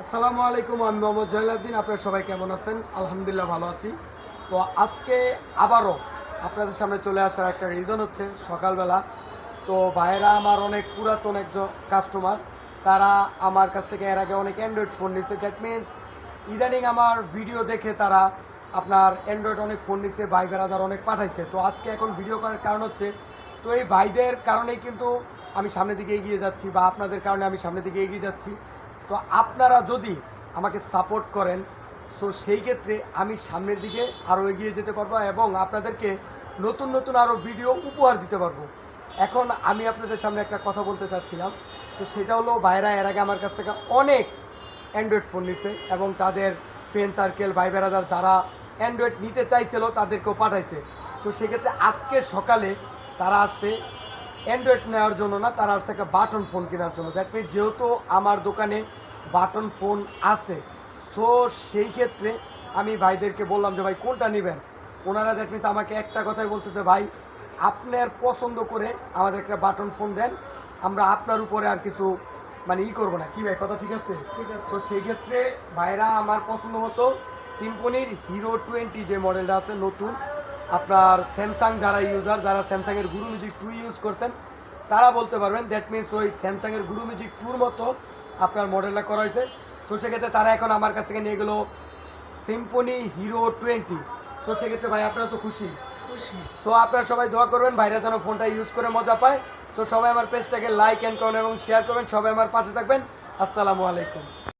আসসালামু আলাইকুম, আমি মোহাম্মদ জয়লাউদ্দিন। আপনারা সবাই কেমন আছেন? আলহামদুলিল্লাহ ভালো আছি। তো আজকে আবারও আপনাদের সামনে চলে আসার একটা রিজন হচ্ছে সকালবেলা। তো ভাইয়েরা আমার অনেক পুরাতন একজন কাস্টমার, তারা আমার কাছ থেকে এর আগে অনেক অ্যান্ড্রয়েড ফোন নিছে। দ্যাট মিনস ইদানিং আমার ভিডিও দেখে তারা আপনার অ্যান্ড্রয়েড অনেক ফোন নিছে, ভাই বেড়াদার অনেক পাঠাইছে। তো আজকে এখন ভিডিও করার কারণ হচ্ছে, তো এই ভাইদের কারণেই কিন্তু আমি সামনের দিকে এগিয়ে যাচ্ছি, বা আপনাদের কারণে আমি সামনের দিকে এগিয়ে যাচ্ছি। তো আপনারা যদি আমাকে সাপোর্ট করেন, সো সেই ক্ষেত্রে আমি সামনের দিকে আরও এগিয়ে যেতে পারবো এবং আপনাদেরকে নতুন নতুন আরও ভিডিও উপহার দিতে পারবো। এখন আমি আপনাদের সামনে একটা কথা বলতে চাচ্ছিলাম, তো সেটা হলো ভাইরা এর আগে আমার কাছ থেকে অনেক অ্যান্ড্রয়েড ফোন নিছে এবং তাদের ফ্রেন্ড সার্কেল, ভাই বেড়াদার যারা অ্যান্ড্রয়েড নিতে চাইছিল তাদেরকেও পাঠাইছে। সো সেক্ষেত্রে আজকে সকালে তারা আসছে অ্যান্ড্রয়েড নেওয়ার জন্য না, তারা আসছে একটা বাটন ফোন কেনার জন্য। দ্যাট মিনস যেহেতু আমার দোকানে বাটন ফোন আছে, সো সেই ক্ষেত্রে আমি ভাইদেরকে বললাম যে ভাই কোনটা নেবেন। ওনারা দ্যাট মিনস আমাকে একটা কথাই বলছে যে ভাই আপনার পছন্দ করে আমাদের একটা বাটন ফোন দেন, আমরা আপনার উপরে আর কিছু মানে করবো না। কি ভাই, কথা ঠিক আছে? ঠিক আছে। তো সেই ক্ষেত্রে ভাইরা আমার পছন্দ মতো সিম্ফনির হিরো 20 যে মডেলটা আছে নতুন, আপনার স্যামসাং যারা ইউজার, যারা স্যামসাংয়ের গুরু মিউজিক 2 ইউজ করছেন তারা বলতে পারবেন। দ্যাট মিনস ওই স্যামসাংয়ের গুরু মিউজিক 2-র মতো আপনার মডেলটা করা হয়েছে। সো সেক্ষেত্রে তারা এখন আমার কাছ থেকে নিয়ে গেলো সিম্ফনি হিরো 20। সো সেক্ষেত্রে ভাই আপনারা তো খুশি? খুশি। সো আপনারা সবাই দোয়া করবেন ভাইরা যেন ফোনটা ইউজ করে মজা পায়। সো সবাই আমার পেজটাকে লাইক অ্যান্ড কমেন্ট এবং শেয়ার করবেন, সবাই আমার পাশে থাকবেন। আসসালামু আলাইকুম।